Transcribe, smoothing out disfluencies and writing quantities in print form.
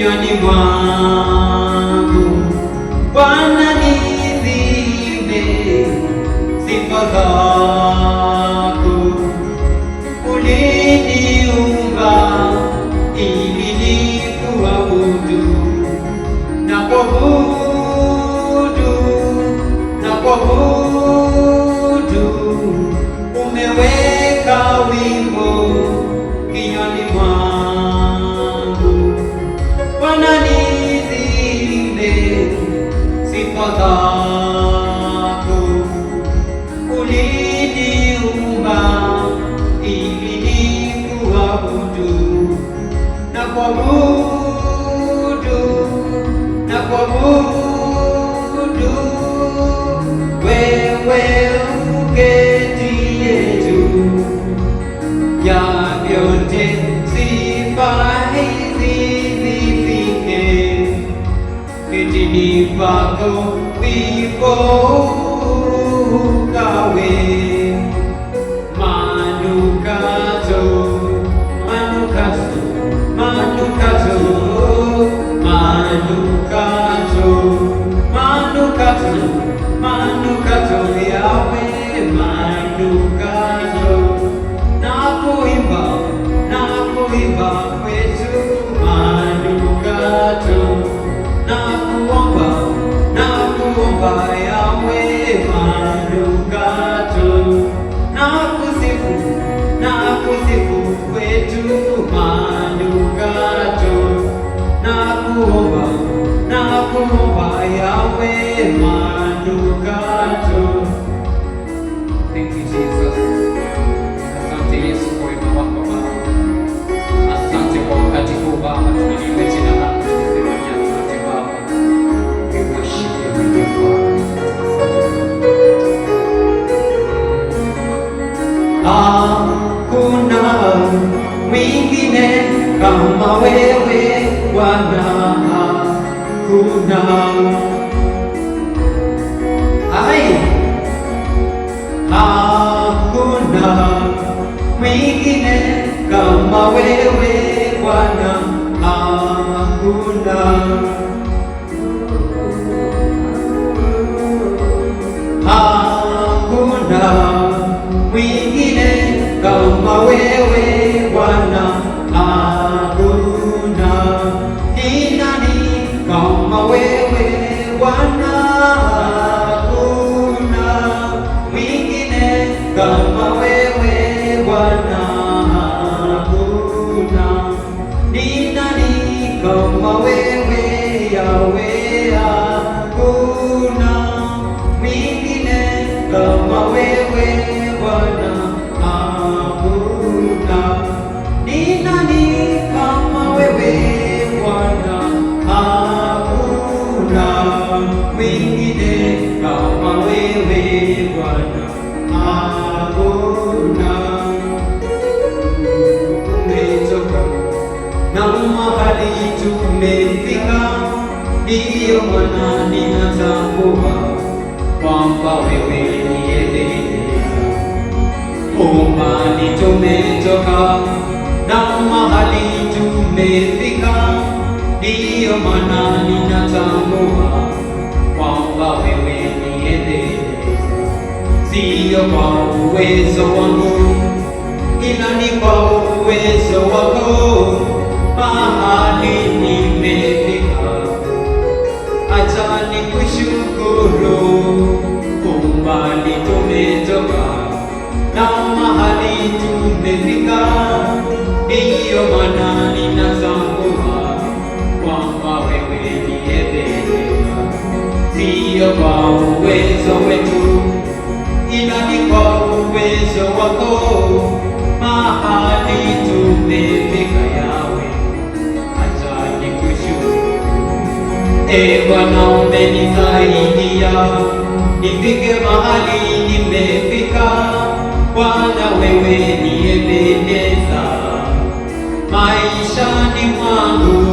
kinywani mwangu. Bwana nizime sifa zako. Uliniumba ili nikuabudu na kuabudu umeweka wimbo kinywani mwangu. Bwana nizime sifa zako. Uliniumba ili nikuabudu na kuabudu wewe uketie juu ya vyote, sifa hizi zifike kitini pako, wimbo ukawe manukato, manukato, manukato, manukato, manukato, manukato yawe manukato. Nakuimba kwetu manukato, nakuomba yawe manukato, nakusifu kwetu manukato, nakuomba yawe manukato. Thank you, Jesus. Asante Yesu kwa wema wako Baba. Asante kwa wakati huu Baba, tunaliinua jina lako tukisema ni asante Baba. We worship you, we glorify you. Hakuna mwingine kama wewe Bwana, hakuna. Hakuna mwingine kama wewe Bwana, hakuna. Hakuna mwingine kama wewe Bwana, hakuna. Ni nani kama wewe Bwana? Hakuna mwingine kama wewe Bwana, hakuna. Ni nani kama wewe Yahweh? Hakuna mwingine kama wewe Bwana, hakuna. Ni nani kama wewe Bwana? Hakuna mwingine kama wewe Bwana, hakuna. Tumetoka na mahali tumefika, ndiyo maana ninatambua kwamba wewe ni Ebeneza. Umbali tumetoka na mahali tumefika, ndiyo maana ninatambua kwamba wewe ni Ebeneza. Siyo kwa uwezo wangu, ila ni kwa uwezo wako mahali nimefika. Acha nikushukuru, umbali tumetoka na mahali tumefika, ndiyo maana ninatambua kwamba wewe ni Ebeneza. Siyo kwa uwezo wetu, ila ni kwa uwezo wako mahali tumefika Yahweh. Acha nikushukuru. Bwana umenisaidia nifike mahali nimefika. Bwana wewe ni Ebeneza maishani mwangu.